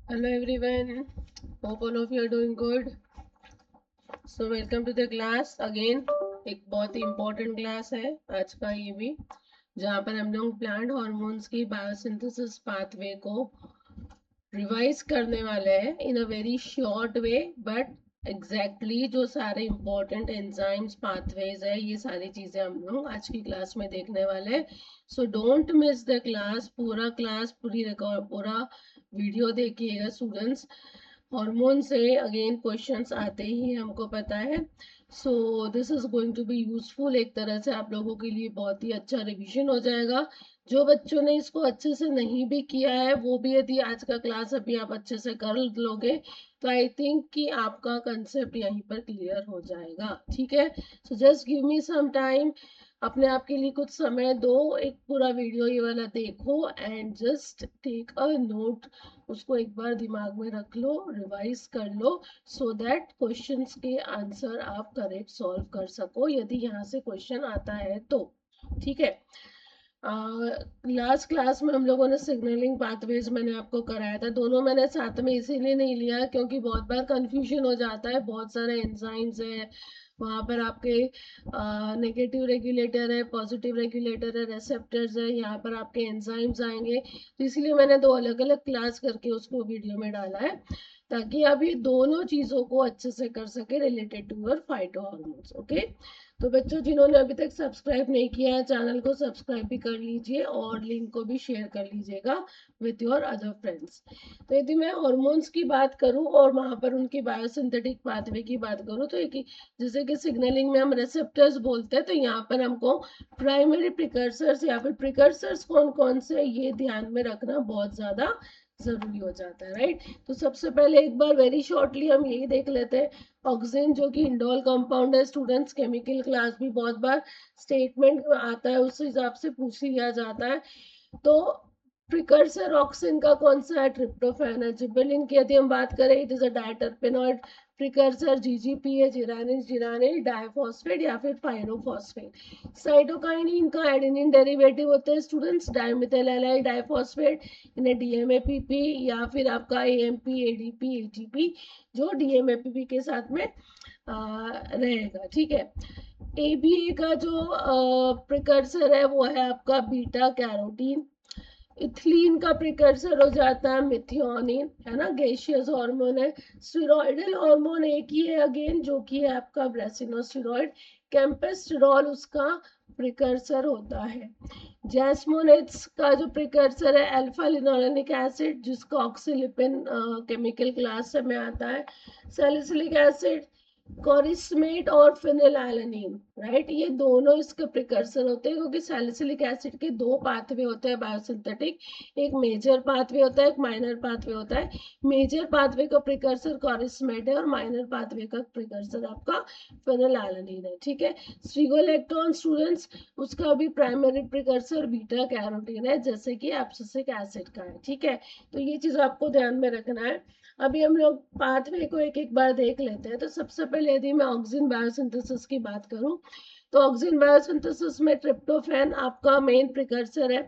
Hello everyone, hope all of you are doing good. So welcome to the class again. एक बहुत ही important class है आज का ये भी, जहाँ पर हम लोग प्लांट हॉर्मोन्स की बायोसिंथेसिस पाथवे को रिवाइज करने वाले हैं in a very short way, but exactly जो सारे इम्पोर्टेंट एंजाइम्स पाथवेज है ये सारी चीजें हम लोग आज की क्लास में देखने वाले हैं. So don't miss the class, पूरा क्लास पूरी रिकॉर्ड पूरा वीडियो देखिएगा स्टूडेंट्स. हार्मोन से अगेन क्वेश्चंस आते ही हमको पता है. So this is going to be useful. एक तरह से आप लोगों के लिए बहुत ही अच्छा रिवीजन हो जाएगा. जो बच्चों ने इसको अच्छे से नहीं भी किया है वो भी यदि आज का क्लास अभी आप अच्छे से कर लोगे तो आई थिंक कि आपका कंसेप्ट यहीं पर क्लियर हो जाएगा. ठीक है, so just give me some time. अपने आप के लिए कुछ समय दो, एक पूरा वीडियो ये वाला देखो and just take a note. उसको एक बार दिमाग में रख लो, रिवाइज कर लो, सो दैट क्वेश्चंस के आंसर आप करेक्ट सॉल्व कर सको यदि यहाँ से क्वेश्चन आता है तो. ठीक है, लास्ट क्लास में हम लोगों ने सिग्नलिंग पाथवेज मैंने आपको कराया था. दोनों मैंने साथ में इसीलिए नहीं लिया क्योंकि बहुत बार कंफ्यूजन हो जाता है. बहुत सारे एंजाइम्स है वहाँ पर, आपके नेगेटिव रेगुलेटर है, पॉजिटिव रेगुलेटर है, रेसेप्टर्स है, यहाँ पर आपके एंजाइम्स आएंगे. तो इसलिए मैंने दो अलग अलग क्लास करके उसको वीडियो में डाला है ताकि आप ये दोनों चीज़ों को अच्छे से कर सके related to your phytohormones. Okay, तो बच्चों जिन्होंने अभी तक सब्सक्राइब नहीं किया है चैनल को सब्सक्राइब भी कर लीजिए और लिंक को भी शेयर कर लीजिएगा विथ योर अदर फ्रेंड्स. तो यदि मैं हॉर्मोन्स की बात करूं और वहां पर उनकी बायोसिंथेटिक पाथवे की बात करूं तो एक जैसे कि सिग्नलिंग में हम रिसेप्टर्स बोलते हैं, तो यहाँ पर हमको प्राइमरी प्रिकर्सर्स या फिर प्रिकर्सर्स कौन कौन से ये ध्यान में रखना बहुत ज्यादा जरूरी हो जाता है. राइट, तो सबसे पहले एक बार वेरी शॉर्टली हम यही देख लेते हैं. ऑक्सीजन जो कि इंडोल कंपाउंड है स्टूडेंट्स, केमिकल क्लास भी बहुत बार स्टेटमेंट में आता है, उस हिसाब से पूछ लिया जाता है. तो प्रिकर्सर ऑक्सिन का कौन सा है? ट्रिप्टोफैन है. जिबेलिन की यदि हम बात करें, it is a diterpenoid precursor. GGP है जिरानिल जिरानिल डाइफॉस्फेट या फिर पायरोफॉस्फेट. साइटोकाइनिन का एडेनिन डेरिवेटिव होते हैं स्टूडेंट्स, डाइमिथाइल एलाइल डाइफॉस्फेट, इन्हें डीएमएपीपी या फिर आपका एएमपी एडीपी एटीपी जो डीएमएपीपी के साथ में रहेगा. ठीक है, एबीए का जो प्रिकर्सर है वो है आपका बीटा कैरोटीन. इथिलीन का प्रिकर्सर हो जाता है मिथियोनिन, है ना, गैसियस हार्मोन है. स्टेरॉइडल हार्मोन एक ही है अगेन जो कि है आपका ब्रेसिनोस्टेरॉइड. कैम्पेस्टेरॉल उसका प्रिकर्सर होता है. जैस्मोनेट्स का जो प्रिकर्सर है अल्फा लिनोलेनिक एसिड जिसका ऑक्सीलिपिन केमिकल क्लास में आता है. सैलिसिलिक एसिड, कॉरिस्मेट और फिनिलएलनिन. राइट, ये दोनों इसके प्रिकर्सर होते हैं क्योंकि सैलिसिलिक एसिड के दो पाथवे होते हैं बायोसिंथेटिक. एक मेजर पाथवे होता है, एक माइनर पाथवे होता है. मेजर पाथवे का प्रिकर्सर कॉरिस्मेट है और माइनर पाथवे का प्रिकर्सर आपका फिनिलएलनिन है. ठीक है, स्ट्रिगोलेक्टोन स्टूडेंट्स, उसका भी प्राइमरी प्रिकर्सर बीटा कैरोटीन है जैसे कि एब्सिसिक एसिड का है. ठीक है, तो ये चीज आपको ध्यान में रखना है. अभी हम लोग पाथवे को एक एक बार देख लेते हैं. तो सबसे पहले यदि मैं ऑक्सीजन बायोसिंथेसिस की बात करूं तो ऑक्सीजन बायोसिंथेसिस में ट्रिप्टोफैन आपका मेन प्रिकर्सर है.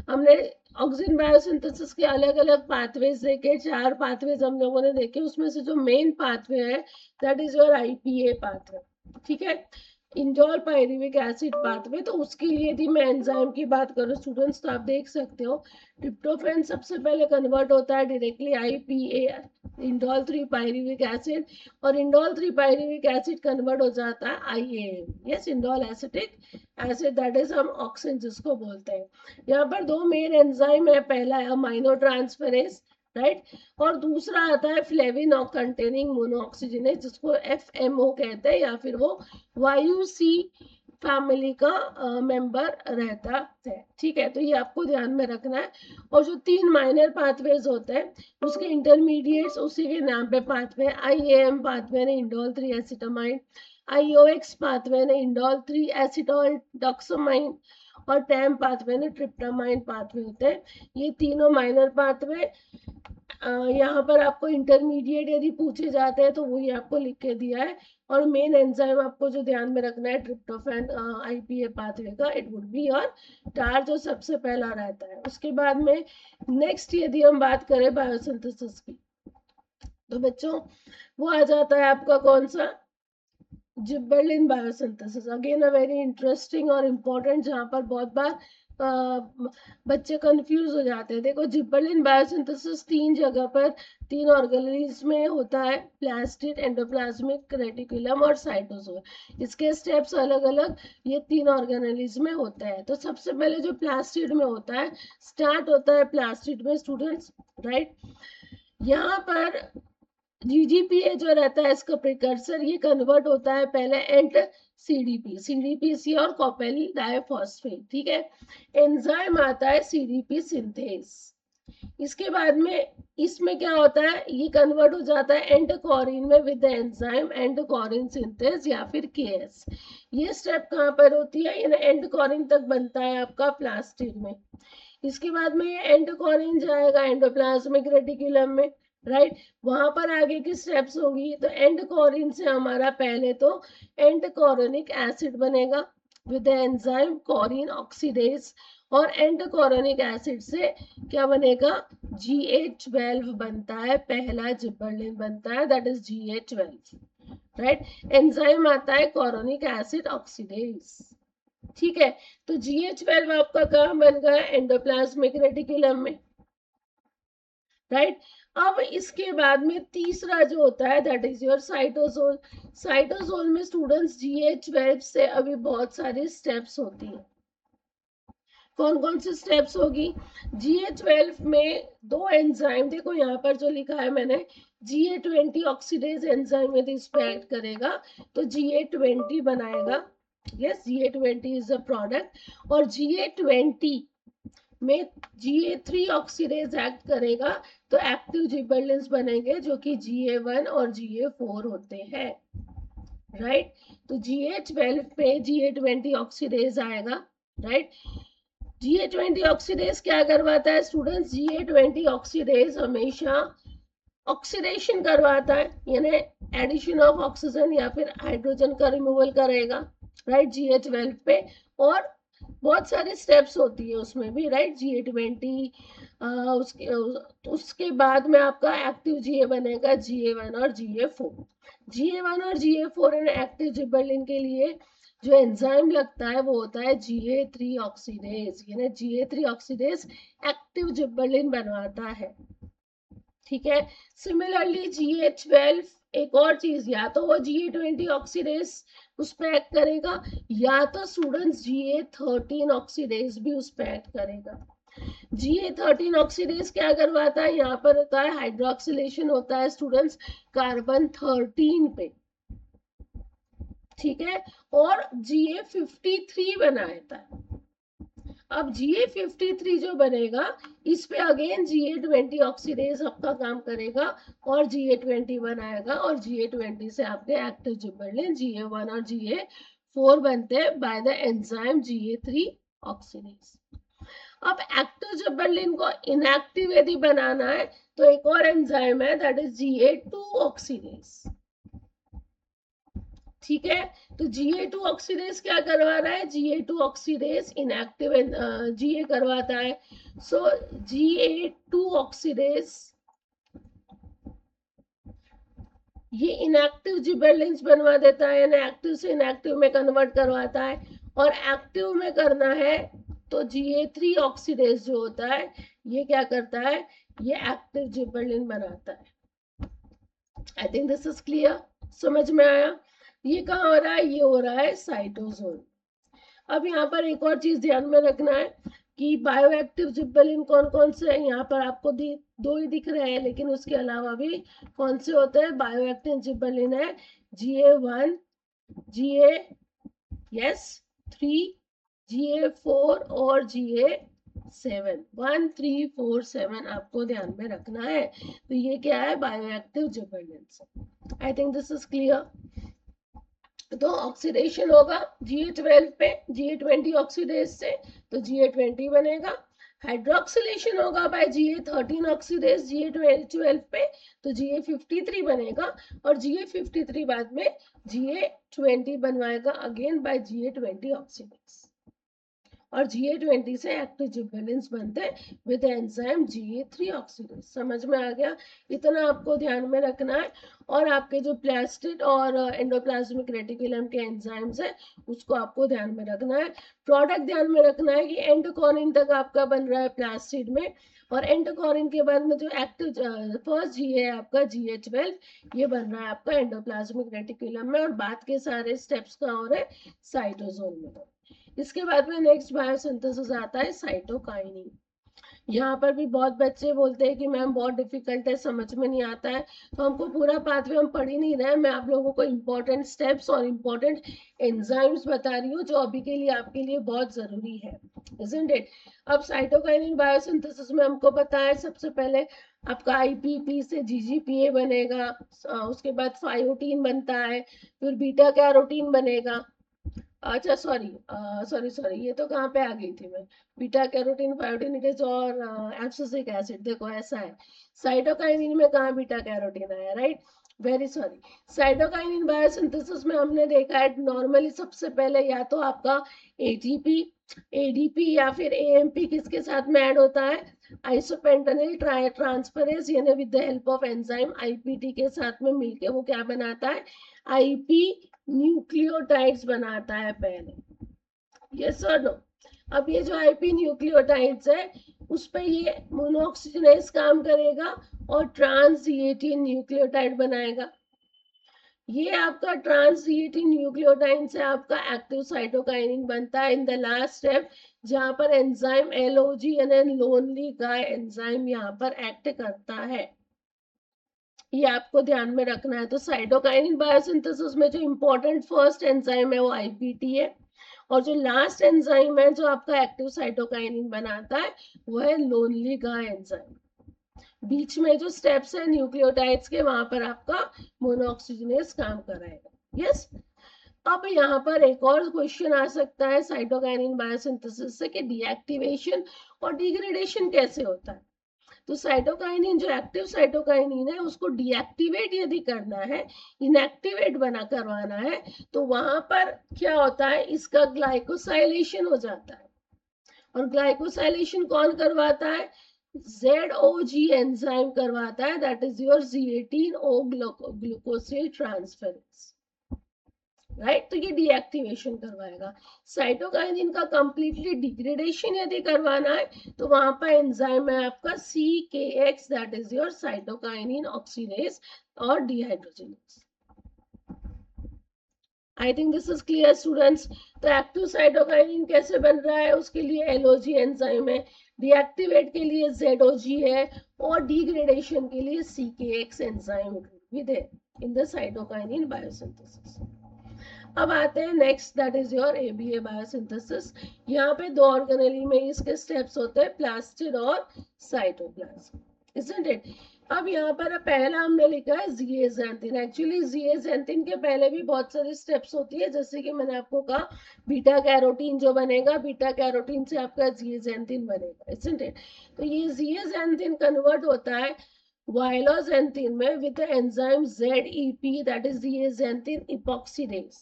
हमने ऑक्सीजन बायोसिंथेसिस के अलग अलग पाथवेज देखे, 4 पाथवेज हम लोगों ने देखे. उसमें से जो मेन पाथवे है that is your IPA pathway. ठीक है, इंडोल पायरुविक एसिड पाथवे. तो उसके लिए यदि मैं एंजाइम की बात करूं स्टूडेंट्स तो आप देख सकते हो ट्रिप्टोफैन सबसे पहले कन्वर्ट होता है directly IPA indole 3 pyruvic acid, और इंडोल 3 पायरुविक एसिड कन्वर्ट हो जाता है IAM, yes, indole acetic acid, that is हम ऑक्सिन जिसको बोलते हैं. यहाँ पर दो मेन एंजाइम है, पहला है अमाइनो ट्रांसफेरेज, राइट, और दूसरा आता है फ्लेविन कंटेनिंग मोनोऑक्सीजनेज जिसको एफएमओ कहते हैं या फिर वो वायु सी फैमिली का मेंबर रहता है. ठीक है, तो ये आपको ध्यान में रखना है. और जो 3 माइनर पाथवेज होते हैं उसके इंटरमीडिएट्स उसी के नाम पे पाथवे. आईएएम पाथवे ने इंडोल 3 एसिटामाइन, आईओएक्स पाथवे ने इंडोल 3 एसिटोल डॉक्सोमाइन और टैम पाथवे ने ट्रिप्टामाइन पाथवे होते हैं. ये तीनों माइनर पाथवे यहाँ पर आपको इंटरमीडिएट यदि पूछे जाते हैं तो वही आपको लिख के दिया है। और मेन एंजाइम आपको जो ध्यान में रखना है ट्रिप्टोफैन आईपीए पाथवे का, इट वुड बी और टार जो सबसे पहला रहता है। उसके बाद में नेक्स्ट यदि हम बात करें बायोसिंथेसिस की, तो बच्चों वो आ जाता है आपका कौन सा, gibberellin biosynthesis. Again a very interesting और इम्पोर्टेंट, जहाँ पर बहुत बार बच्चे कंफ्यूज हो जाते हैं। देखो जिबरेलिन बायोसिंथेसिस तीन जगह पर, तीन ऑर्गेनेल्स में होता है, प्लास्टिड, एंडोप्लाज्मिक रेटिकुलम और साइटोसोल। इसके स्टेप्स अलग अलग ये तीन ऑर्गेनेल्स में होते हैं। तो सबसे पहले जो प्लास्टिड में होता है, स्टार्ट होता है प्लास्टिड में स्टूडेंट्स, राइट। यहाँ पर जीजीपीए जो रहता है इसका प्रिकर्सर, ये कन्वर्ट होता है पहले एंड सीडीपी, सीडीपीसी और कॉपेल डाइफॉस्फेट, ठीक है। एंजाइम आता है सीडीपी सिंथेस। इसके बाद में इसमें क्या होता है, ये कन्वर्ट हो जाता है एंड कॉरिन में with the enzyme ent kaurene synthase या फिर केएस। ये स्टेप कहाँ पर होती है, यानी एंड कॉरिन तक बनता है आपका प्लास्टिड में। इसके बाद में ये एंड कॉरिन जाएगा एंडोप्लाज्मिक रेटिकुलम में, राइट। वहां पर आगे की स्टेप्स होगी। तो एंड कॉरिन से हमारा पहले तो एंड कॉरोनिक एसिड बनेगा विद एंजाइम कॉरिन ऑक्सीडेज, और एंड कॉरोनिक एसिड से क्या बनेगा, GA12 बनता है, पहला जिबरेलिन बनता है, that is GA12, right. Enzyme आता है कॉरोनिक एसिड ऑक्सीडेज, ठीक है। तो GA12 आपका कहाँ बन गया, एंडोप्लाज्मिक रेटिकुलम में, राइट। अब इसके बाद में तीसरा जो होता है that is your cytosol. Cytosol में स्टूडेंट्स GA12 से अभी बहुत सारी स्टेप्स होती है। कौन कौन सी स्टेप्स होगी, GA12 में दो एंजाइम, देखो यहाँ पर जो लिखा है मैंने, GA20 ऑक्सीडेज एंजाइम यदि इसको ऐड करेगा तो GA20 बनाएगा, yes, GA20 is a product. और GA20 में GA3 ऑक्सीडेज एक्ट करेगा तो एक्टिव जिबरेलिन्स बनेंगे जो कि GA1 और GA4 होते हैं, राइट। तो GA12 पे GA20 ऑक्सीडेज आएगा, राइट। GA20 ऑक्सीडेज क्या करवाता है स्टूडेंट्स, GA20 ऑक्सीडेज हमेशा ऑक्सीडेशन करवाता है, यानी एडिशन ऑफ ऑक्सीजन या फिर हाइड्रोजन का रिमूवल करेगा, राइट, GA12 पे। और बहुत सारे स्टेप्स होती है उसमें भी, राइट। GA20 उसके बाद में आपका एक्टिव GA बनेगा GA1 और GA4। GA1 और GA4 एक्टिव जिबरेलिन के लिए जो एंजाइम लगता है वो होता है GA3 ऑक्सीडेज, यानी GA3 ऑक्सीडेज एक्टिव जिबरेलिन बनवाता है, ठीक है। सिमिलरली GA12 एक और चीज, या तो वो GA20 ऑक्सीडेज उस पर एक्ट करेगा, या तो स्टूडेंट्स GA13 ऑक्सीडेज भी उस पर एक्ट करेगा। GA13 ऑक्सीडेज क्या करवाता है, यहाँ पर होता है हाइड्रोक्सिलेशन होता है स्टूडेंट्स कार्बन 13 पे, ठीक है। और GA53 बनाता है। अब GA53 जो बनेगा इस पे अगेन GA20 ऑक्सीडेज आपका काम करेगा और GA20 बनाएगा, और GA20 से आपके एक्टिव जिबरेलिन GA1 और GA4 बनते हैं bye the enzyme GA3 oxidase. अब एक्टिव जिबरेलिन को इनएक्टिव यदि बनाना है तो एक और एंजाइम है दैट इज GA2 ऑक्सीडेज, ठीक है। तो GA2 ऑक्सीडेज क्या करवा रहा है, GA2 ऑक्सीडेज इनएक्टिव GA करवाता है। सो GA2 ऑक्सीडेज ये इनएक्टिव जिबरेलिन्स बनवा देता है, यानी एक्टिव से इनएक्टिव में कन्वर्ट करवाता है। और एक्टिव में करना है तो GA3 ऑक्सीडेज जो होता है ये क्या करता है, ये एक्टिव जिबरेलिन बनाता है। आई थिंक दिस इज क्लियर, समझ में आया। ये कहाँ हो रहा है, ये हो रहा है साइटोसोल। अब यहाँ पर एक और चीज ध्यान में रखना है कि बायोएक्टिव जिबरेलिन कौन कौन से हैं। यहाँ पर आपको दो ही दिख रहे हैं, लेकिन उसके अलावा भी कौन से होते हैं बायोएक्टिव जिबरेलिन है, GA1, GA3, GA4 और GA7, 1, 3, 4, 7 आपको ध्यान में रखना है। तो ये क्या है, bioactive gibberellin. I think this is clear. तो ऑक्सीडेशन होगा GA12 पे GA20 ऑक्सीडेज से, तो GA20 बनेगा। हाइड्रोक्सिलेशन होगा बाय Ga13 ऑक्सीडेज Ga12 पे, तो Ga53 बनेगा और Ga53 बाद में Ga20 बनवाएगा again bye Ga20 oxidase, और Ga20 से एक्टिव जिबरेलिन्स बनते हैं विद एंजाइम Ga3 ऑक्सीडेज। समझ में आ गया? इतना आपको ध्यान में रखना है। और आपके जो प्लास्टिड और एंडोप्लाज्मिक रेटिकुलम के एंजाइम्स है उसको आपको ध्यान में रखना है। प्रोडक्ट ध्यान में रखना है कि एंडोकॉरिन तक आपका बन रहा है प्लास्टिड में, और एंडोकॉरिन के बाद में जो एक्टिव फर्स्ट जी है आपका Ga12, ये बन रहा है आपका एंडोप्लाज्मिक रेटिकुलम में, और बाद के सारे स्टेप्स कहाँ हो रहे हैं? साइटोसोल में। इसके बाद में नेक्स्ट बायोसिंथेसिस आता है साइटोकाइनिन। यहाँ पर भी बहुत बच्चे बोलते हैं कि मैम बहुत डिफिकल्ट है, समझ में नहीं आता है। तो हमको पूरा पाथवे हम पढ़ ही नहीं रहे हैं, मैं आप लोगों को इम्पोर्टेंट स्टेप्स और इम्पोर्टेंट एंजाइम्स बता रही हूँ जो अभी के लिए आपके लिए बहुत जरूरी है, isn't it? अब साइटोकाइनिन बायोसिंथेसिस में हमको पता है सबसे पहले आपका IPP से GGPA बनेगा, उसके बाद फायोटीन बनता है, फिर बीटा कैरोटीन बनेगा। अच्छा सॉरी ये तो कहाँ पे आ गई थी मैं, बीटा कैरोटीन फायोटिनिडेज और एब्सिसिक एसिड। देखो ऐसा है, साइटोकाइनिन में कहाँ बीटा कैरोटीन आया, right? Very sorry. Cytokinin biosynthesis में हमने देखा है नॉर्मली सबसे पहले या तो आपका ATP, ADP या फिर AMP किसके साथ में ऐड होता है? आइसोपेंटेनिल ट्रांसफरेज, यानी with the help of enzyme IPT के साथ में मिलके वो क्या बनाता है? IP न्यूक्लियोटाइड्स बनाता है पहले, यस और नो? अब ये जो IP न्यूक्लियोटाइड्स है उस पर ये मोनोऑक्सीजनेज काम करेगा और ट्रांस G18 न्यूक्लियोटाइड बनाएगा। ये आपका ट्रांस G18 न्यूक्लियोटाइड से आपका एक्टिव साइटोकाइनिन बनता है इन द लास्ट स्टेप, जहां पर एंजाइम LOG यानी लोनली गाय एंजाइम यहाँ पर एक्ट करता है। ये आपको ध्यान में रखना है। तो साइटोकाइनिन बायोसिंथेसिस में जो इंपॉर्टेंट फर्स्ट एंजाइम है वो IPT है, और जो लास्ट एंजाइम है जो आपका एक्टिव साइटोकाइनिन बनाता है वो है लोनली गाय एंजाइम। बीच में जो स्टेप्स है न्यूक्लियोटाइड्स के, वहां पर आपका मोनोऑक्सीजनेज काम कराएगा, यस? अब यहाँ पर एक और क्वेश्चन आ सकता है साइटोकाइनिन बायोसिंथेसिस से कि डीएक्टिवेशन और डिग्रेडेशन कैसे होता है। तो साइटोकाइनिन जो एक्टिव साइटोकाइनिन है उसको डीएक्टिवेट यदि करना है, इनएक्टिवेट बना करवाना है, तो वहां पर क्या होता है? इसका ग्लाइकोसाइलेशन हो जाता है, और ग्लाइकोसाइलेशन कौन करवाता है? ZOG एंजाइम करवाता है, that is your Z18O glucosyl transferase, right? तो ये डीएक्टिवेशन करवाएगा। साइटोकाइनिन का कंप्लीटली डिग्रेडेशन यदि करवाना है तो वहां पर एंजाइम है आपका CKX, that is your cytokinin oxidase और dehydrogenase. I think this is clear students. तो एक्टिव साइटोकाइनिन कैसे बन रहा है? उसके लिए LOG एंजाइम है, डीएक्टिवेट के लिए ZOG है, और डिग्रेडेशन के लिए CKX एंजाइम विद है इन द साइटोकाइनिन बायोसिंथेसिस। अब आते हैं next, that is your ABA biosynthesis. यहाँ पे दो ऑर्गेनेली में इसके स्टेप्स होते हैं, प्लास्टिड और साइटोप्लाज्म, isn't it? अब यहाँ पर पहला हमने लिखा है जिएजेंथिन। एक्चुअली जिएजेंथिन के पहले भी बहुत सारी स्टेप्स होती है, जैसे कि मैंने आपको कहा बीटा कैरोटीन जो बनेगा, बीटा कैरोटीन से आपका जिएजेंथिन बनेगा, isn't it? तो ये जिएजेंथिन कन्वर्ट होता है वायलोजेंथिन में with enzyme ZEP, that is zeaxanthin epoxidase,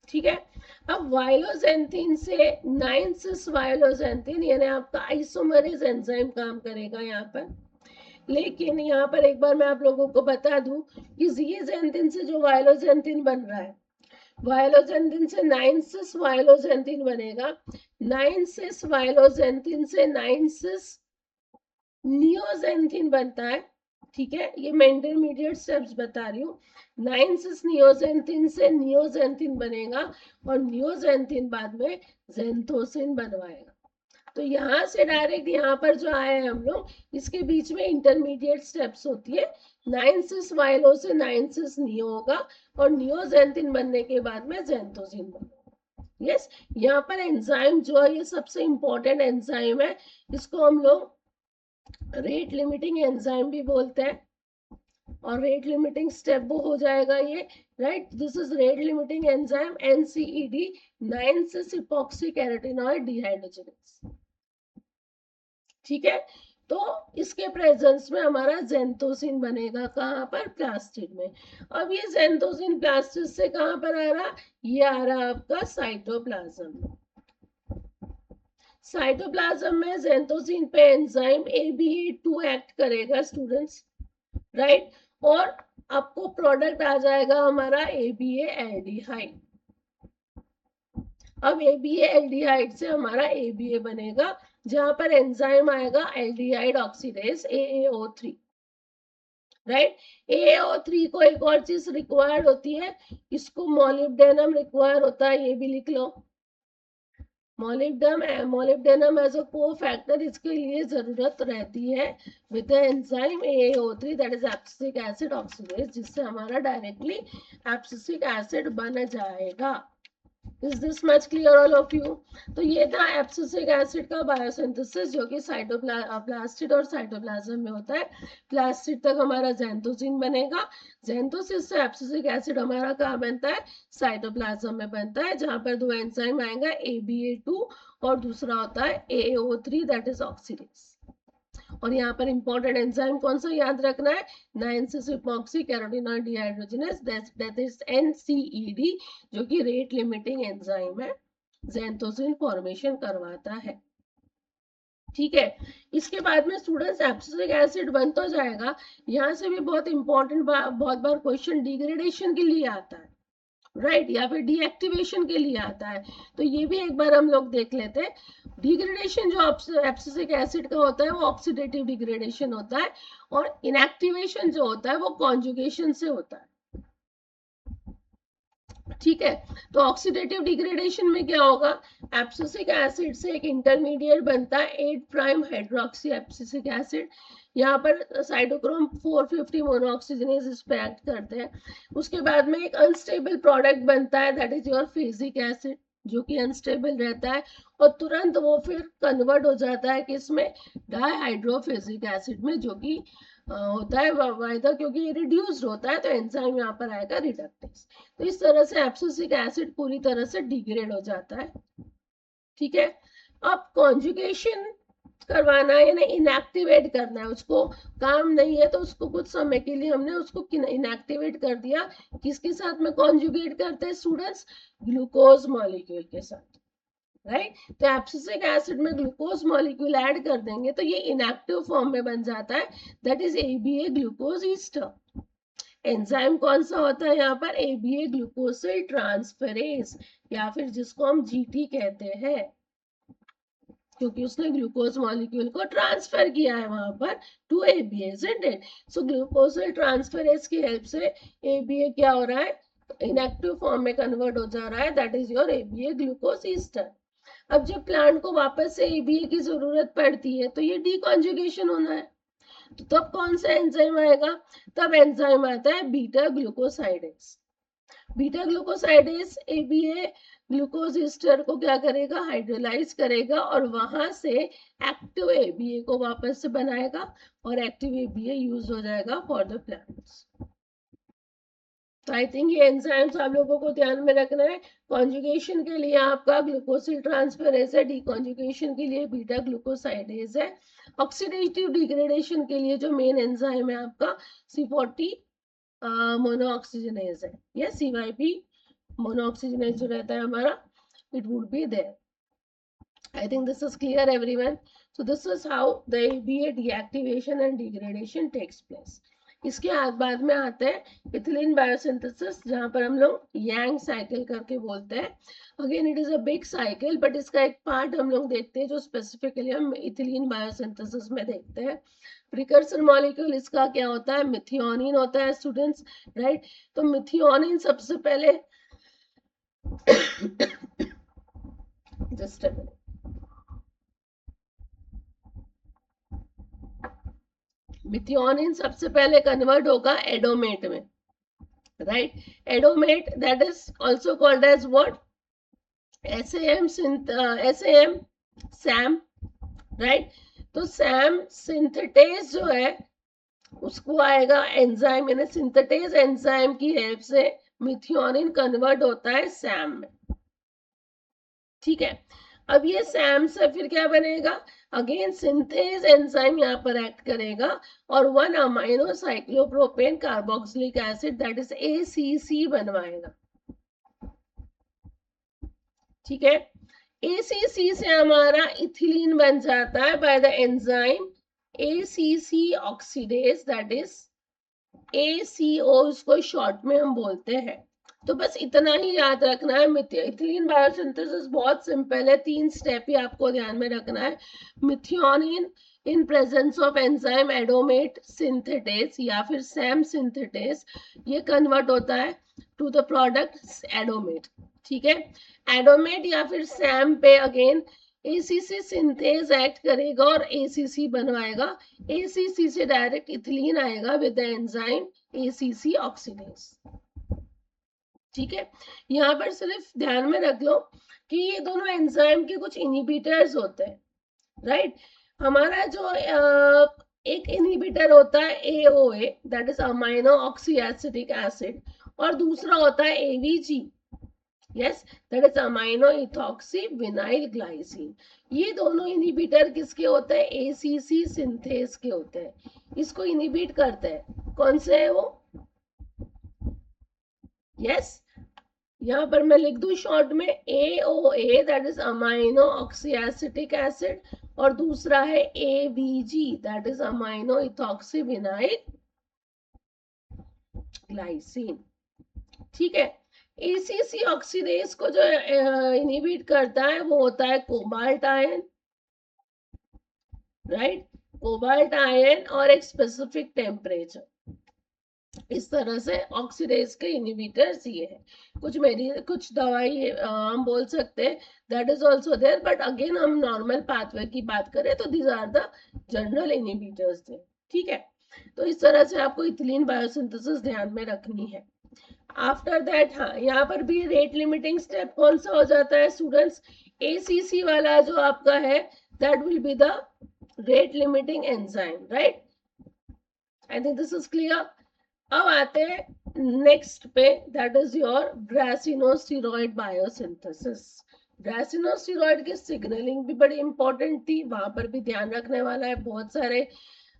ठीक है? अब वायलोजेंथिन से 9-cis वायलोजेंथिन यानी आपका आइसोमरेज एंजाइम काम करेगा यहाँ पर। लेकिन यहाँ पर एक बार मैं आप लोगों को बता दूं कि जिएजेंथिन से जो वायलोजेंथिन बन रहा है, वायलोजेंथिन से 9-cis वायलोजेंथिन बनेगा, 9-cis वायलोजेंथिन से 9-cis नियोजेंथिन बनता है, ठीक है? ये मैं इंटरमीडिएट स्टेप्स बता रही हूँ। 9-cis नियोजेंथिन से नियोजेंथिन बनेगा, और नियोजेंथिन बाद में जेंथोसिन बनवाएगा। तो यहाँ से डायरेक्ट यहाँ पर जो आए हैं हम लोग, इसके बीच में इंटरमीडिएट स्टेप्स होती है। 9-cis वायलो से 9-cis नियो होगा, और नियोजेंथिन बनने के बाद में जेंथोसिन बनेगा, यस? यहाँ पर एंजाइम जो है ये सबसे इंपॉर्टेंट एंजाइम है, इसको हम लोग रेट लिमिटिंग एंजाइम भी बोलते हैं, और रेट लिमिटिंग स्टेप वो हो जाएगा ये, right? This is rate limiting enzyme NCED, 9-cis epoxy carotenoid dehydrogenase। ठीक है। तो इसके प्रेजेंस में हमारा जेंथोसिन बनेगा, कहाँ पर, प्लास्टिड में। अब ये जेंथोसिन प्लास्टिड से कहाँ पर आ रहा, ये आ रहा आपका साइटोप्लाज्म में। साइटोप्लाज्म में जेंथोसिन पे एंजाइम ABA2 एक्ट करेगा स्टूडेंट्स, राइट, और आपको प्रोडक्ट आ जाएगा हमारा ABA एल्डिहाइड। अब ABA एल्डिहाइड से हमारा ABA बनेगा, जहां पर एंजाइम आएगा aldehyde oxidase AAO3, right. AAO3 को एक और चीज रिक्वायर्ड होती है, इसको मोलिब्डेनम रिक्वायर होता है, ये भी लिख लो। मोलिब्डेनम एज अ कोफैक्टर इसके लिए जरूरत रहती है with the enzyme AAO3 that is abscisic acid oxidase, जिससे हमारा डायरेक्टली एब्सिसिक एसिड बन जाएगा। Is this much clear all of you? तो ये था एब्सिसिक एसिड का बायोसिंथेसिस, जो कि प्लास्टिड और साइटोप्लाज्म में होता है। प्लास्टिड तक हमारा जेंथोसिन बनेगा, जेंथोसिस से एब्सिसिक एसिड हमारा कहाँ बनता है, साइटोप्लाज्म में बनता है, जहां पर दो एंजाइम आएगा ABA2 और दूसरा होता है AAO3 दैट इज ऑक्सीडेज। और यहाँ पर इंपॉर्टेंट एंजाइम कौन सा याद रखना है, 9,6-एपॉक्सी carotenoid dehydrogenase that is NCED, जो कि रेट लिमिटिंग एंजाइम है, जेंथोसिन फॉर्मेशन करवाता है। ठीक है। इसके बाद में स्टूडेंट्स एब्सिसिक एसिड बन तो जाएगा, यहाँ से भी बहुत इंपॉर्टेंट बहुत बार क्वेश्चन डिग्रेडेशन के लिए आता है, राइट, या फिर डीएक्टिवेशन के लिए आता है। तो ये भी एक बार हम लोग देख लेते हैं। डिग्रेडेशन जो एब्सिसिक एसिड का होता है वो ऑक्सीडेटिव डिग्रेडेशन होता है, और इनएक्टिवेशन जो होता है वो कॉन्जुगेशन से होता है। ठीक है। तो ऑक्सीडेटिव डिग्रेडेशन में क्या होगा, एब्सिसिक एसिड से एक इंटरमीडिएट बनता है 8' हाइड्रोक्सी एब्सिसिक एसिड, यहाँ पर साइटोक्रोम 450 मोनोऑक्सीजनेज इस पे एक्ट करते हैं। उसके बाद में एक अनस्टेबल प्रोडक्ट बनता है that is your phasic acid, जो कि अनस्टेबल रहता है, और तुरंत वो फिर कन्वर्ट हो जाता है किसमें, डाइहाइड्रोफेजिक एसिड में, जो कि होता है वायदा, क्योंकि ये रिड्यूस्ड होता है तो एंजाइम यहाँ पर आएगा रिडक्टेज। तो इस तरह से एब्सिसिक एसिड पूरी तरह से डिग्रेड हो जाता है। ठीक है। अब कॉन्जुगेशन करवाना है, यानी इनएक्टिवेट करना है उसको, काम नहीं है तो उसको कुछ समय के लिए हमने उसको इनएक्टिवेट कर दिया। किसके साथ में कॉन्जुगेट करते हैं स्टूडेंट्स, ग्लूकोज मॉलिक्यूल के साथ, राइट। तो एब्सिसिक एसिड में ग्लूकोज मॉलिक्यूल ऐड कर देंगे तो ये इनएक्टिव फॉर्म में बन जाता है, that is ABA glucose Easter. Enzyme कौन सा होता है यहाँ पर, ABA ग्लूकोसिल ट्रांसफेरेज, या फिर जिसको हम GT कहते हैं, क्योंकि उसने ग्लूकोज मॉलिक्यूल को ट्रांसफर किया है वहां पर to ABA, isn't it? So glucosyl transferase की हेल्प से ABA क्या हो रहा है, इनएक्टिव फॉर्म में कन्वर्ट हो जा रहा है, that is your ABA glucose Easter. अब जब प्लांट को वापस से ABA की जरूरत पड़ती है तो ये डीकॉन्जुगेशन होना है, तो तब कौन सा एंजाइम आएगा, तब एंजाइम आता है beta glucosidase. Beta glucosidase ABA glucose Easter को क्या करेगा, हाइड्रोलाइज करेगा, और वहां से एक्टिव ABA को वापस से बनाएगा, और एक्टिव ABA यूज हो जाएगा फॉर द प्लांट्स। तो आई थिंक ये एंजाइम्स आप लोगों को ध्यान में रखना है। कॉन्जुगेशन के लिए आपका ग्लूकोसिल ट्रांसफेरेज है, डीकॉन्जुगेशन के लिए बीटा ग्लूकोसाइडेज है, ऑक्सीडेटिव डिग्रेडेशन के लिए जो मेन एंजाइम है आपका C40 मोनोऑक्सीजनेज है, या CYP मोनोऑक्सीजनेज जो रहता है हमारा, it would be there. I think this is clear everyone. So this is how the ABA deactivation and degradation takes place. इसके बाद में आते हैं इथिलीन बायोसिंथेसिस, जहां पर हम लोग यांग साइकिल करके बोलते हैं। Again it is a big cycle, but इसका एक पार्ट हम लोग देखते हैं जो स्पेसिफिकली हम इथिलीन बायोसिंथेसिस में देखते हैं। प्रिकर्सर मॉलिक्यूल इसका क्या होता है, मिथियोनिन होता है स्टूडेंट्स, राइट। तो मिथियोनिन सबसे पहले जस्ट मिथियोनिन सबसे पहले कन्वर्ट होगा एडोमेट में, right. Adomet that is also called as what, SAM SAM, right. तो सैम सिंथेटेज जो है उसको आएगा एंजाइम, यानी सिंथेटेज एंजाइम की हेल्प से मिथियोनिन कन्वर्ट होता है सैम में। ठीक है। अब ये सैम से फिर क्या बनेगा, अगेन सिंथेज एंजाइम यहाँ पर एक्ट करेगा और 1 amino cyclopropane carboxylic acid that is ACC बनवाएगा। ठीक है, ACC से हमारा इथिलीन बन जाता है by the enzyme ACC oxidase that is ACO, इसको शॉर्ट में हम बोलते हैं। तो बस इतना ही याद रखना है। इथिलीन बायोसिंथेसिस बहुत सिंपल है, 3 स्टेप ही आपको ध्यान में रखना है। Methionine in presence of enzyme adomet synthetase या फिर सैम सिंथेटेस, ये कन्वर्ट होता है टू द प्रोडक्ट एडोमेट। ठीक है, एडोमेट या फिर सैम पे अगेन ACC सिंथेज एक्ट करेगा और ACC बनवाएगा। ACC से डायरेक्ट इथिलीन आएगा with the enzyme ACC oxidase. ठीक है, यहाँ पर सिर्फ ध्यान में रख लो कि ये दोनों एंजाइम के कुछ इनहिबिटर्स होते हैं, राइट। हमारा जो एक इनहिबिटर होता है AOA that is amino oxy acetic acid, और दूसरा होता है AVG, yes, that is amino ethoxy vinyl glycine. ये दोनों इनहिबिटर किसके होते हैं, ACC सिंथेज के होते हैं। इसको इनहिबिट करते हैं, कौन से है वो, यस, यहाँ पर मैं लिख दूं शॉर्ट में AOA that is amino oxy acetic acid, और दूसरा है AVG that is amino ethoxy vinyl glycine. ठीक है, ACC ऑक्सीडेज को जो इनहिबिट करता है वो होता है cobalt ion, right, cobalt ion और एक स्पेसिफिक टेम्परेचर। इस तरह से ऑक्सीडेज के इनहिबिटर्स ये है। कुछ दवाई हम बोल सकते हैं that is also there, but again हम नॉर्मल पाथवे की बात करें तो these are the general inhibitors थे। ठीक है, तो इस तरह से आपको इथिलीन बायोसिंथेसिस ध्यान में रखनी है। आफ्टर दैट, हाँ, यहाँ पर भी रेट लिमिटिंग स्टेप कौन सा हो जाता है स्टूडेंट्स, ACC वाला जो आपका है that will be the rate limiting enzyme, right. I think this is clear. अब आते हैं नेक्स्ट पे, दैट इज योर ड्रैसिनोस्टेरॉइड बायोसिंथेसिस। ड्रैसिनोस्टेरॉइड की सिग्नलिंग भी बड़ी इंपॉर्टेंट थी, वहां पर भी ध्यान रखने वाला है। बहुत सारे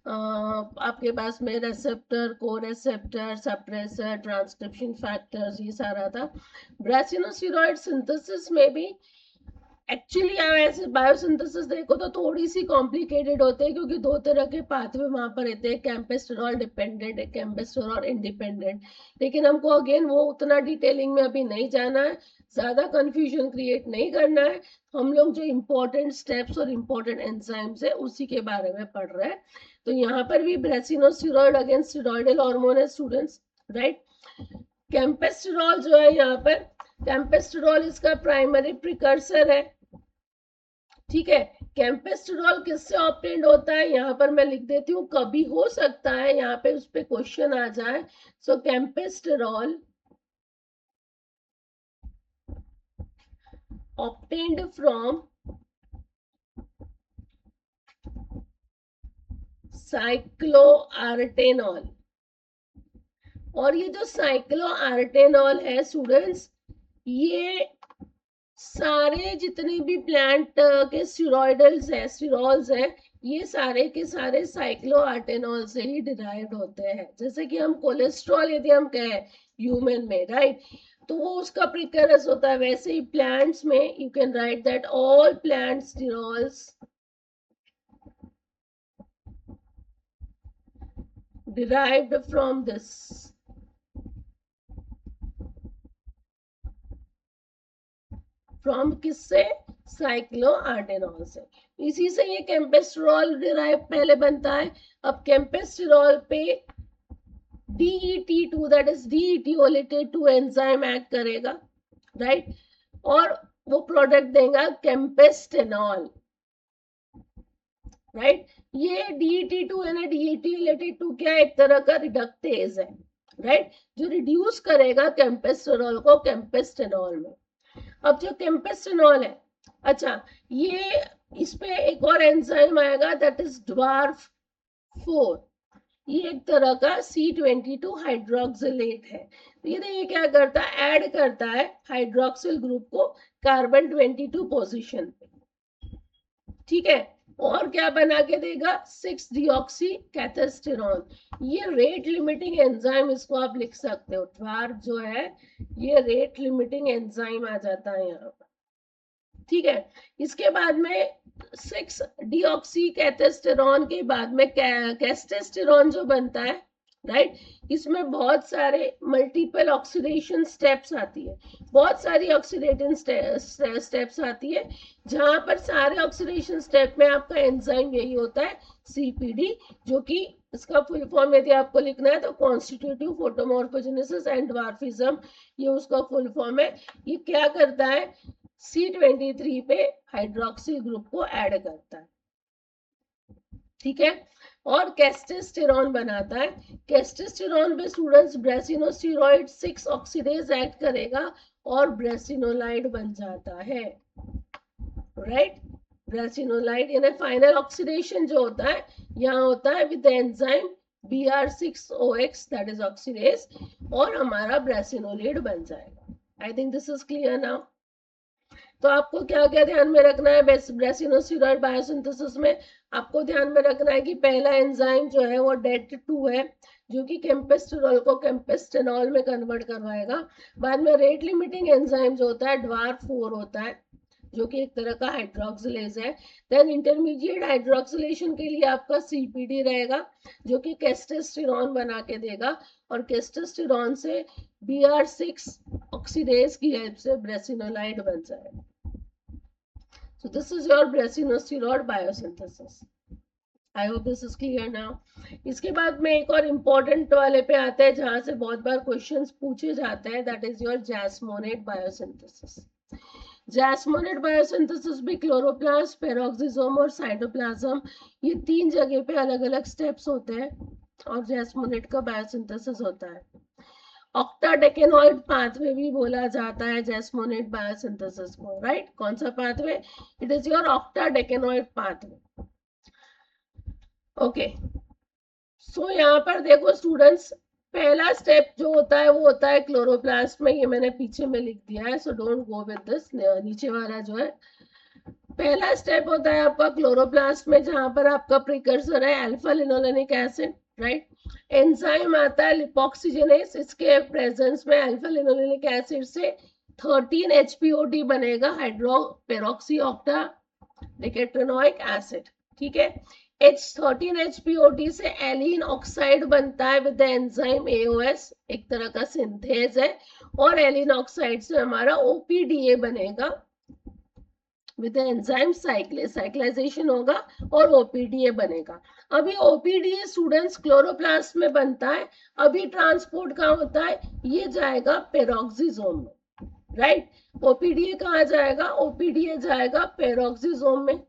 आपके पास में रेसेप्टर, को रेसेप्टर, सप्रेसर, ट्रांसक्रिप्शन फैक्टर्स, ये सारा था। ड्रैसिनोस्टेरॉइड सिंथेसिस में भी एक्चुअली ऐसे बायोसिंथेसिस देखो तो थोड़ी सी कॉम्प्लिकेटेड होते हैं, क्योंकि 2 तरह के पाथवे वहां पर रहते हैं, कैम्पेस्टेरॉल डिपेंडेंट, एक कैम्पेस्टेरॉल इंडिपेंडेंट। लेकिन हमको अगेन वो उतना डिटेलिंग में अभी नहीं जाना है, ज्यादा कंफ्यूजन क्रिएट नहीं करना है। हम लोग जो इम्पोर्टेंट स्टेप्स और इम्पोर्टेंट एंजाइम्स है उसी के बारे में पढ़ रहे हैं। तो यहाँ पर भी ब्रेसिनोस्टेरॉइड अगेन स्टेरॉइडल हार्मोन है स्टूडेंट्स, राइट। कैम्पेस्टेरॉल जो है यहाँ पर, कैम्पेस्टेरॉल इसका प्राइमरी प्रिकर्सर है। ठीक है, कैम्पेस्टेरॉल किससे ऑब्टेन्ड होता है, यहाँ पर मैं लिख देती हूँ, कभी हो सकता है यहाँ पे उस पे क्वेश्चन आ जाए। सो कैम्पेस्टेरॉल ऑब्टेन्ड फ्रॉम साइक्लोआर्टेनॉल। और ये जो साइक्लोआर्टेनॉल है स्टूडेंट्स, ये सारे जितने भी प्लांट के स्टेरॉइडल्स है, स्टेरॉल्स है, ये सारे के सारे साइक्लोआर्टेनॉल से ही डिराइव्ड होते हैं। जैसे कि हम कोलेस्ट्रॉल यदि हम कहें ह्यूमन में, राइट, तो वो उसका प्रिकर्स होता है। वैसे ही प्लांट्स में you can write that all plant sterols derived from this, from किससे, साइक्लोआर्टेनॉल से। इसी से ये कैम्पेस्टेरॉल डिराइव पहले बनता है। अब कैम्पेस्टेरॉल पे DET2 that is deetiolated 2 enzyme act करेगा, राइट, और वो प्रोडक्ट देगा कैम्पेस्टेनॉल, राइट। ये DET2 है ना, डीइथियोलेटेड 2 क्या है, एक तरह का रिडक्टेज है, राइट, जो रिड्यूस करेगा कैम्पेस्टेरॉल को कैम्पेस्टेनॉल में। अब जो कैम्पेस्टेनॉल है, अच्छा, ये इस पे एक और एंजाइम आएगा दैट इज ड्वार्फ 4। ये एक तरह का C22 हाइड्रोक्सिलेट है। तो ये क्या करता है, ऐड करता है हाइड्रोक्सिल ग्रुप को कार्बन 22 पोजीशन पे। ठीक है। और क्या बना के देगा, 6-डीऑक्सी कैथेस्टेरॉन। ये रेट लिमिटिंग एंजाइम, इसको आप लिख सकते हो, ट्वार्प जो है ये रेट लिमिटिंग एंजाइम आ जाता है यहाँ पर, ठीक है। इसके बाद में 6-डीऑक्सी कैथेस्टेरॉन के बाद में कैस्टेस्टेरॉन जो बनता है, राइट। इसमें बहुत सारे मल्टीपल ऑक्सीडेशन स्टेप्स आती है, बहुत सारी ऑक्सीडेटिंग स्टेप्स आती है, जहां पर सारे ऑक्सीडेशन स्टेप में आपका एंजाइम यही होता है सीपीडी, जो कि इसका फुल फॉर्म यदि आपको लिखना है तो कॉन्स्टिट्यूटिव फोटोमॉर्फोजेनेसिस एंड ड्वार्फिज्म, ये उसका फुल फॉर्म है। ये क्या करता है, C23 पे हाइड्रोक्सी ग्रुप को ऐड करता है, ठीक है। और कैस्टेस्टेरॉन बनाता है, कैस्टेस्टेरॉन पे स्टूडेंट्स ब्रेसिनोस्टेरॉइड 6 ऑक्सीडेज एक्ट करेगा और ब्रेसिनोलाइड बन जाता है, राइट। ब्रेसिनोलाइड यानी फाइनल ऑक्सीडेशन जो होता है यहाँ होता है with enzyme Br6OX that is oxidase, और हमारा ब्रेसिनोलाइड बन जाएगा। I think this is clear now. तो आपको क्या क्या ध्यान में रखना है ब्रेसिनोस्टेरॉइड बायोसिंथेसिस में, आपको ध्यान में रखना है कि पहला एंजाइम जो है वो DET2 है, जो कि कैम्पेस्टेरॉल को कैम्पेस्टेनॉल में कन्वर्ट करवाएगा। बाद में रेट लिमिटिंग एंजाइम जो होता है DWARF4 होता है, जो कि एक तरह का हाइड्रोक्सिलेज है। देन इंटरमीडिएट हाइड्रोक्सिलेशन के लिए आपका सीपीडी रहेगा, जो कि कैस्टेस्टेरॉन बना के देगा, और कैस्टेस्टेरॉन से Br6 ऑक्सीडेज की हेल्प से ब्रेसिनोलाइड बन जाएगा। So this is your ब्रेसिनोस्टेरॉइड biosynthesis. I hope this is clear now. इसके बाद में एक और इम्पोर्टेंट वाले पे आते हैं जहां से बहुत बार क्वेश्चंस पूछे जाते हैं, that is your jasmonate biosynthesis. Jasmonate biosynthesis भी क्लोरोप्लास्ट, पेरोक्सिसोम और साइटोप्लाज्म, ये 3 जगह पे अलग अलग स्टेप्स होते हैं और जैस्मोनेट का बायोसिंथेसिस होता है। ऑक्टाडेकेनॉइड पाथवे भी बोला जाता है जैस्मोनेट बायोसिंथेसिस को, राइट। कौन सा pathway, it is your octadecanoid pathway, okay. So यहाँ पर देखो स्टूडेंट्स, पहला स्टेप जो होता है वो होता है क्लोरोप्लास्ट में, ये मैंने पीछे में लिख दिया है, so don't go with this, नीचे वाला जो है पहला स्टेप होता है आपका क्लोरोप्लास्ट में, जहां पर आपका प्रिकर्सर है alpha linolenic acid, right. Enzyme आता है लिपोक्सिजेनेस, इसके प्रेजेंस में अल्फा लिनोलेनिक एसिड से 13 HPOT बनेगा, हाइड्रो पेरोक्सी ऑक्टा डेकेट्रेनोइक एसिड, ठीक है। H13 HPOT से एलिन ऑक्साइड बनता है विद एंजाइम AOS, एक तरह का सिंथेज है, और एलिन ऑक्साइड से हमारा OPDA बनेगा विद एंजाइम साइक्लाइजेशन होगा और OPDA बनेगा। अभी OPDA स्टूडेंट्स क्लोरोप्लास्ट में बनता है, अभी ट्रांसपोर्ट कहाँ होता है, ये जाएगा पेरोक्सिसोम में, राइट। OPDA कहाँ जाएगा, OPDA जाएगा पेरोक्सिसोम में।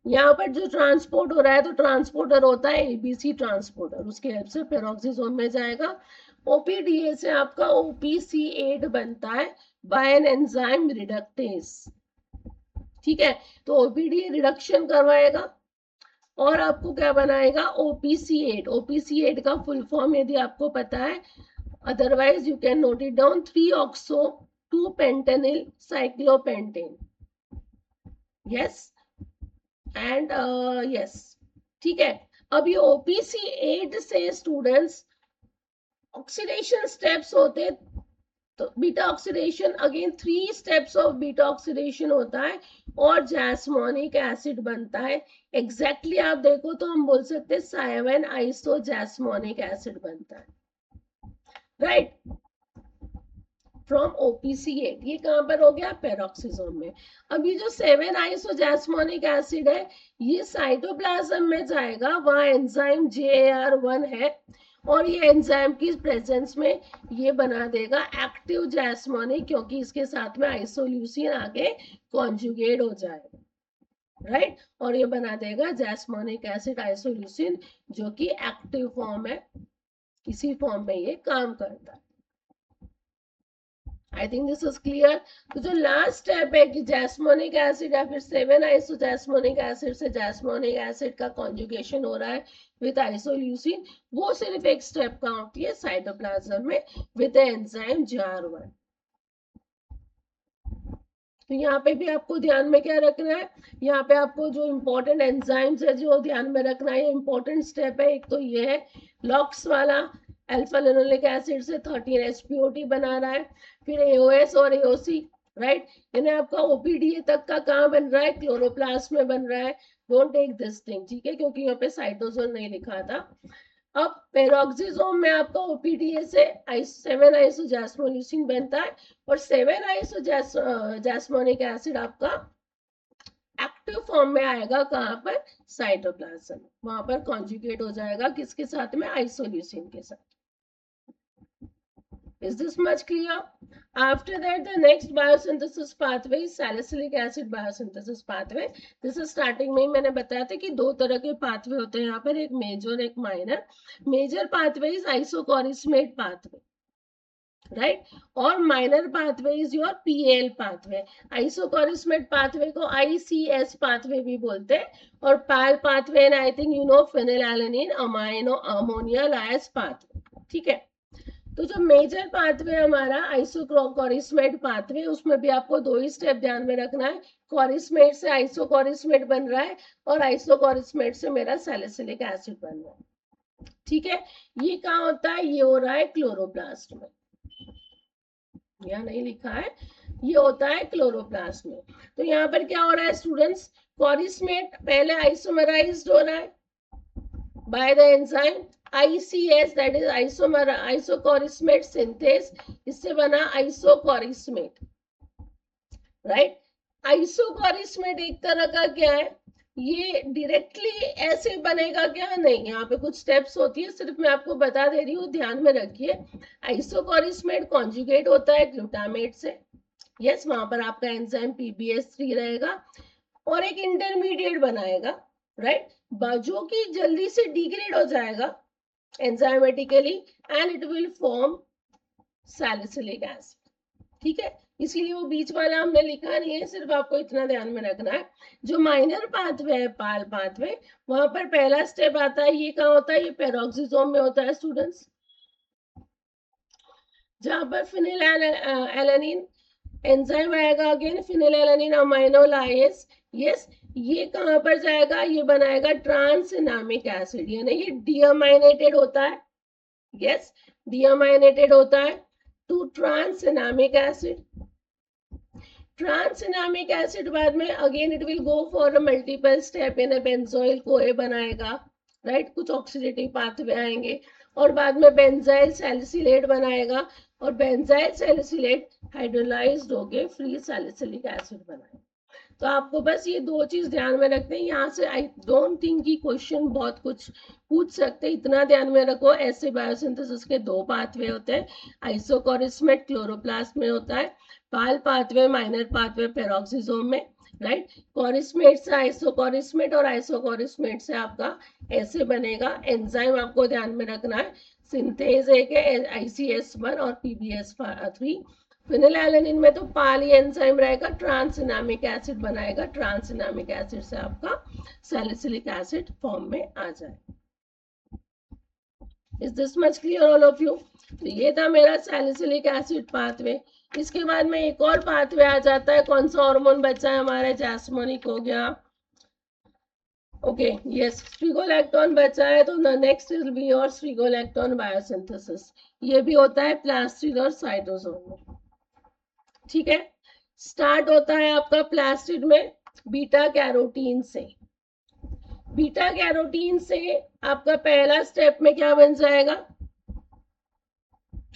यहाँ पर जो ट्रांसपोर्ट हो रहा है तो ट्रांसपोर्टर होता है ABC ट्रांसपोर्टर, उसके हेल्प से पेरोक्सिसोम में जाएगा। OPDA से आपका OPC8 बनता है बाय एन एंजाइम रिडक्टेज, ठीक है। तो OPDA रिडक्शन करवाएगा और आपको क्या बनाएगा, OPC8। OPC8 का फुल फॉर्म यदि आपको पता है, otherwise you can note it down, three oxo two pentenyl cyclopentane, yes and yes, ठीक है। अब ये OPC8 से स्टूडेंट्स ऑक्सीडेशन स्टेप्स होते, तो beta oxidation again 3 steps of beta oxidation होता है और जैस्मोनिक एसिड बनता है। एग्जैक्टली आप देखो तो हम बोल सकते हैं 7 आइसो जैस्मोनिक एसिड बनता है, राइट, फ्रॉम OPC8। ये कहां पर हो गया, पेरोक्सिसोम में। अब ये जो 7 आइसो जैस्मोनिक एसिड है ये साइटोप्लाज्म में जाएगा, वहां एंजाइम JAR1 है और ये एंजाइम की प्रेजेंस में ये बना देगा एक्टिव जैस्मोनिक, क्योंकि इसके साथ में आइसोल्यूसिन आगे कॉन्जुगेट हो जाएगा, राइट। और ये बना देगा जैस्मोनिक एसिड आइसोल्यूसिन, जो कि एक्टिव फॉर्म है, इसी फॉर्म में ये काम करता है। आई थिंक दिस इज क्लियर। तो जो लास्ट स्टेप है कि जैस्मोनिक एसिड या फिर 7 आइसो जैस्मोनिक एसिड से जैस्मोनिक एसिड का कॉन्जुगेशन हो रहा है विद आइसोल्यूसिन, वो सिर्फ एक स्टेप का होती है साइटोप्लाज्म में विद एंजाइम JAR1, तो यहाँ पे भी आपको ध्यान में क्या रखना है, यहाँ पे आपको जो इम्पोर्टेंट एंजाइम्स है जो ध्यान में रखना है, इम्पोर्टेंट स्टेप है। एक तो ये है लॉक्स वाला, अल्फा लिनोलिक एसिड से 13 SPOT बना रहा है, फिर AOS और AOC, राइट। यानी आपका OPDA तक का कहाँ बन रहा है, क्लोरोप्लास्ट में बन रहा है। डोंट टेक दिस थिंग, ठीक है, क्योंकि यहाँ पे साइटोसोल नहीं लिखा था। अब पेरोक्सिसोम में आपका OPDA से 7 आइसोजैस्मोल्यूसिन बनता है, और 7 आइसोजैस्मोनिक एसिड आपका एक्टिव फॉर्म में आएगा कहाँ पर, साइटोप्लाज्म, वहां पर कॉन्जुगेट हो जाएगा किसके साथ में, आइसोल्यूसिन के साथ। Is this much clear? After that, the next biosynthesis pathway is salicylic acid biosynthesis pathway. This is starting में ही मैंने बताया था कि दो तरह के पाथवे होते हैं यहाँ पर, एक मेजर एक minor. Major pathway is isochorismate pathway, right, और minor pathway is your PAL pathway. Isochorismate pathway को ICS पाथवे भी बोलते हैं, और PAL pathway I think you know, phenylalanine amino ammonia lyase pathway, ठीक है। तो जो मेजर पाथवे हमारा आइसोकोरिस्मेट पाथवे, उसमें भी आपको दो ही स्टेप ध्यान में रखना है। कोरिस्मेट से आइसोकोरिस्मेट बन रहा है, और आइसोकोरिस्मेट से मेरा सैलिसिलिक एसिड बन रहा है, ठीक है। ये कहाँ होता है, ये हो रहा है क्लोरोप्लास्ट में, यहाँ नहीं लिखा है, ये होता है क्लोरोप्लास्ट में। तो यहाँ पर क्या हो रहा है स्टूडेंट्स, कोरिस्मेट पहले आइसोमराइज्ड हो रहा है by the enzyme ICS, that is isochorismate synthase, इससे बना आइसोकोरिस्मेट, राइट। आइसोकोरिस्मेट एक तरह का क्या है, ये डायरेक्टली ऐसे बनेगा क्या, नहीं, यहाँ पे कुछ स्टेप्स होती है, सिर्फ मैं आपको बता दे रही हूँ, ध्यान में रखिए। आइसोकोरिस्मेट कॉन्जुगेट होता है ग्लूटामेट से, यस, वहां पर आपका एंजाइम PBS3 रहेगा, और एक इंटरमीडिएट बनाएगा, राइट, जो कि जल्दी से डिग्रेड हो जाएगा enzymatically, and it will form salicylic acid, ठीक है। इसीलिए वो बीच वाला हमने लिखा नहीं है, सिर्फ आपको इतना ध्यान में रखना है। जो माइनर पाथवे है, PAL पाथवे, वहां पर पहला स्टेप आता है, ये कहाँ होता है, ये पेरोक्सिसोम में होता है स्टूडेंट्स, जहां पर फिनिलएलनिन एंजाइम आएगा, अगेन फिनिलएलनिन अमाइनो लायस, यस, ये कहां पर जाएगा, ये बनाएगा ट्रांसएनामिक एसिड, यानी ये डीअमाइनेटेड होता है, यस, डीअमाइनेटेड होता है टू ट्रांसएनामिक एसिड। ट्रांसएनामिक एसिड बाद में again it will go for a multiple step in benzoyl कोए बनाएगा, राइट, कुछ ऑक्सीडेटिव पाथवे आएंगे, और बाद में बेंजाइल सैलिसिलेट बनाएगा, और बेंजाइल सैलिसिलेट हाइड्रोलाइज्ड होके फ्री सैलिसिलिक एसिड बनाएगा। तो आपको बस ये दो चीज ध्यान में रखते हैं, यहाँ से आई डोंट थिंक कि क्वेश्चन बहुत कुछ पूछ सकते, इतना ध्यान में रखो। ऐसे बायोसिंथेसिस के दो पाथवे होते हैं, आइसोकोरिस्मेट क्लोरोप्लास्ट में होता है, PAL pathway minor pathway peroxisome में, राइट। कोरिस्मेट से आइसोकोरिस्मेट, और आइसोकोरिस्मेट से आपका ऐसे बनेगा। एंजाइम आपको ध्यान में रखना है, सिंथेज एक है ICS1 और PBS3। फिनिलएलनिन में तो PAL एंजाइम रहेगा, ट्रांसएनामिक एसिड बनाएगा, ट्रांसएनामिक एसिड से आपका सैलिसिलिक एसिड फॉर्म में आ जाए। Is this much clear all of you? तो ये था मेरा सैलिसिलिक एसिड पाथवे। इसके बाद में एक और पाथवे आ जाता है, कौन सा हार्मोन बचा है हमारा, जैस्मोनिक हो गया, ओके, यस, स्ट्रिगोलैक्टोन बचा है, तो next will be your strigolactone biosynthesis. ये भी होता है प्लास्टिड और साइटोसोल में, ठीक है। स्टार्ट होता है आपका प्लास्टिड में बीटा कैरोटीन से। बीटा कैरोटीन से आपका पहला स्टेप में क्या बन जाएगा,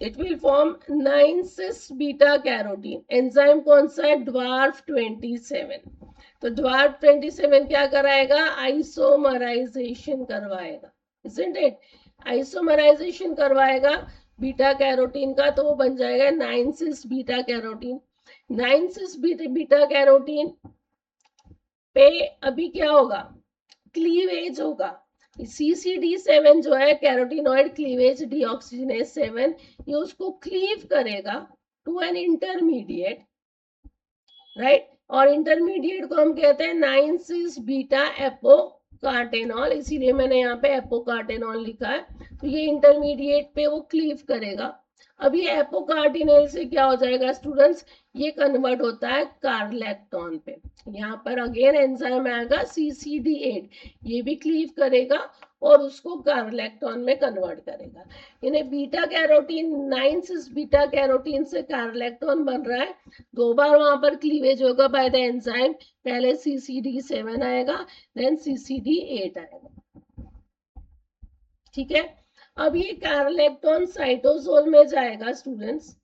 it will form 9-cis beta carotene. Enzyme कौन सा है, ड्वार्फ 27। तो ड्वार्फ 27 क्या कराएगा, आइसोमराइजेशन करवाएगा, इजंट इट, आइसोमराइजेशन करवाएगा बीटा कैरोटीन का, तो वो बन जाएगा 9-cis beta carotene. 9-cis beta carotene पे अभी क्या होगा, क्लीवेज होगा। CCD7 जो है कैरोटीनॉइड क्लीवेज डीऑक्सीजनेज 7, ये उसको क्लीव करेगा टू एन इंटरमीडिएट, राइट, और इंटरमीडिएट को हम कहते हैं 9-cis बीटा एपोकार्टेनॉल, इसीलिए मैंने यहाँ पे एपोकार्टेनॉल लिखा है। तो ये इंटरमीडिएट पे वो क्लीव करेगा, अब ये एपोकार्टिनेल से क्या हो जाएगा स्टूडेंट्स, ये कन्वर्ट होता है कार्लेक्टोन पे। यहाँ पर अगेन एंजाइम आएगा CCD8, ये भी क्लीव करेगा और उसको कार्लेक्टोन में कन्वर्ट करेगा। इन्हें beta carotene 9 cis beta carotene से कार्लेक्टोन बन रहा है, 2 बार वहां पर क्लीवेज होगा बाय द एंजाइम, पहले CCD7 आएगा देन CCD8 आएगा, ठीक है। अब ये कार्लेक्टोन साइटोसोल में जाएगा स्टूडेंट्स,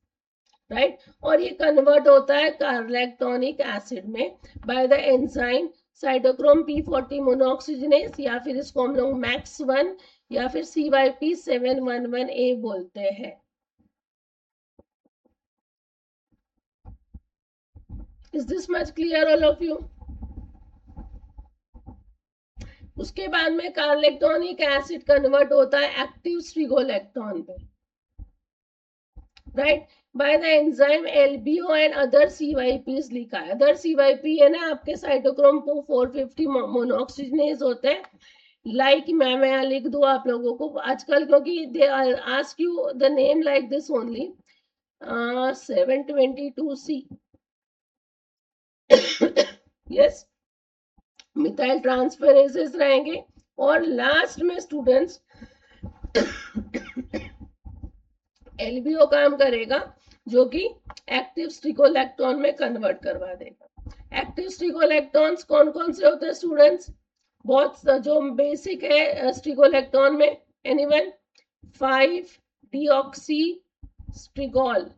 राइट, और ये कन्वर्ट होता है कार्लेक्टोनिक एसिड में bye the enzyme cytochrome P40 मोनोऑक्सीजनेस, या फिर इसको हम लोग मैक्स1 या फिर CYP711A बोलते हैं। Is this much clear all of you? उसके बाद में कार्लेक्टोनिक एसिड कन्वर्ट होता है एक्टिव स्ट्रिगोलेक्टोन पे, right, bye the enzyme LBO and other CYPs लिखा है। अदर CYP है ना आपके साइटोक्रोम 450 मोनोऑक्सीजनेज होते हैं, लाइक मैं यहाँ लिख दूं आप लोगों को आजकल, क्योंकि they ask you the name like this only, 722C yes, methyl transferases रहेंगे, और लास्ट में स्टूडेंट्स LBO काम करेगा जो कि एक्टिव स्टिकोलैक्टोन में कन्वर्ट करवा देगा। एक्टिव स्टिकोलैक्टोन्स कौन कौन से होते हैं स्टूडेंट्स, बहुत जो बेसिक है स्टिकोलैक्टोन में, anyone, five deoxy strigol,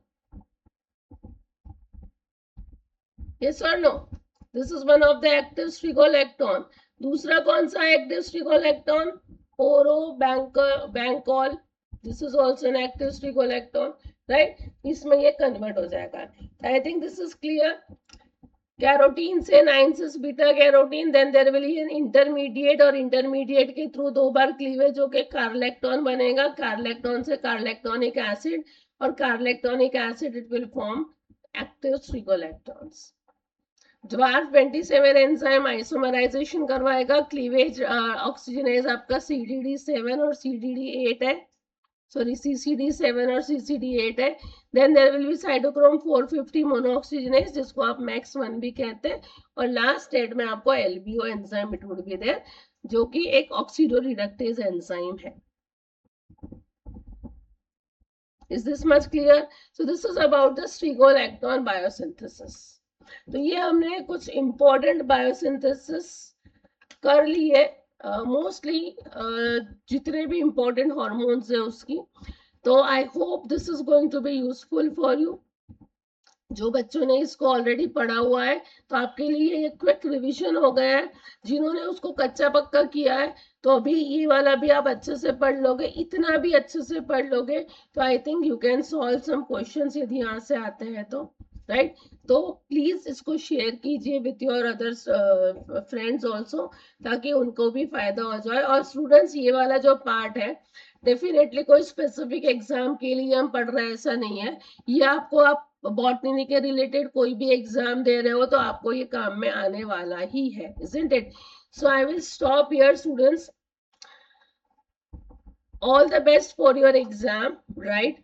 yes or no, this is one of the active strigolactone. दूसरा कौन सा active strigolactone, orobanchol, this is also an active strigolactone, right, इसमें ये कन्वर्ट हो जाएगा। I think this is clear. Carotene से 9 cis beta carotene, then there will be an intermediate, और intermediate के थ्रू 2 बार क्लीवेज होके कार्लेक्टोन बनेगा, कार्लेक्टोन से कार्लेक्टोनिक एसिड, और carlactonic acid it will form active strigolactones. Dwarf 27 enzyme isomerization करवाएगा, cleavage oxygenase आपका CDD7 और CDD8 है, सॉरी CCD7 और CCD8 है। Then there will be cytochrome 450 monooxygenase, जिसको आप मैक्स1 भी कहते हैं, और लास्ट स्टेट में आपको LBO enzyme it would be there, जो कि एक ऑक्सीडो रिडक्टेज एंजाइम है। Is this much clear? So this is about the strigolactone biosynthesis. तो ये हमने कुछ इंपॉर्टेंट बायोसिंथेसिस कर ली है, मोस्टली जितने भी इंपॉर्टेंट हॉर्मोन्स है उसकी। तो I hope this is going to be useful for you. जो बच्चों ने इसको ऑलरेडी पढ़ा हुआ है तो आपके लिए ये क्विक रिवीजन हो गया है, जिन्होंने उसको कच्चा पक्का किया है तो अभी ये वाला भी आप अच्छे से पढ़ लोगे, इतना भी अच्छे से पढ़ लोगे तो I think you can solve some questions यदि यहाँ से आते हैं तो, राइट। तो प्लीज इसको शेयर कीजिए with your others friends also, ताकि उनको भी फायदा हो जाए। और स्टूडेंट्स ये वाला जो पार्ट है डेफिनेटली कोई स्पेसिफिक एग्जाम के लिए हम पढ़ रहे हैं ऐसा नहीं है, ये आपको आप बॉटनी के रिलेटेड कोई भी एग्जाम दे रहे हो तो आपको ये काम में आने वाला ही है, isn't it? So I will stop here students. All the best for your exam, right?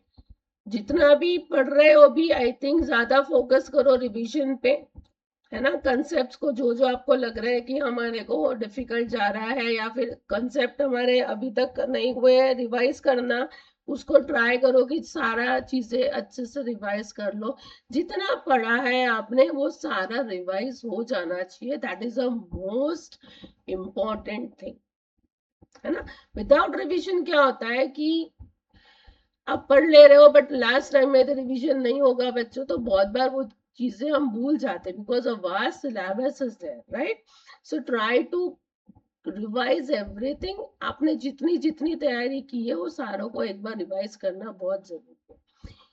जितना भी पढ़ रहे हो भी आई थिंक ज्यादा फोकस करो रिवीजन पे, है ना। कंसेप्ट को जो जो आपको लग रहा है कि हमारे को डिफिकल्ट जा रहा है या फिर कंसेप्ट हमारे अभी तक नहीं हुए हैं, रिवाइज करना, उसको ट्राई करो कि सारा चीजें अच्छे से रिवाइज कर लो। जितना पढ़ा है आपने वो सारा रिवाइज हो जाना चाहिए, that is a most important thing, है ना। विदाउट रिविजन क्या होता है कि आप पढ़ ले रहे हो बट लास्ट टाइम में रिविजन नहीं होगा बच्चों, तो बहुत बार वो चीजें हम भूल जाते हैं because of vast syllabus is there, right. So try to revise everything. आपने जितनी जितनी तैयारी की है वो सारों को एक बार रिवाइज करना बहुत जरूरी है।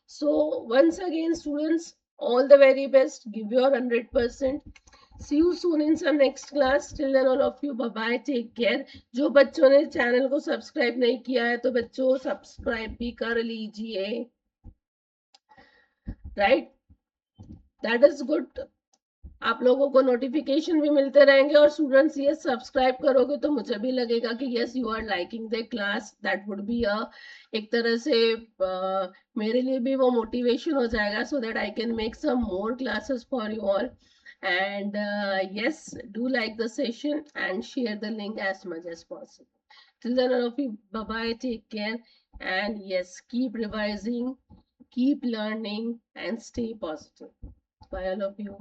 So once again students, all the very best, give your 100%. See you soon in some next class. Till then all of you, bye bye, take care. जो बच्चों ने चैनल को सब्सक्राइब नहीं किया है तो बच्चों सब्सक्राइब भी कर लीजिए, राइट, दैट इज गुड। आप लोगों को नोटिफिकेशन भी मिलते रहेंगे, और स्टूडेंट्स ये सब्सक्राइब करोगे तो मुझे भी लगेगा कि yes you are liking the class, that would be a एक तरह से मेरे लिए भी वो मोटिवेशन हो जाएगा, so that I can make some more classes for you all. And yes, do like the session and share the link as much as possible. Till then, all of you, bye bye, take care, and yes, keep revising, keep learning, and stay positive. Bye, all of you.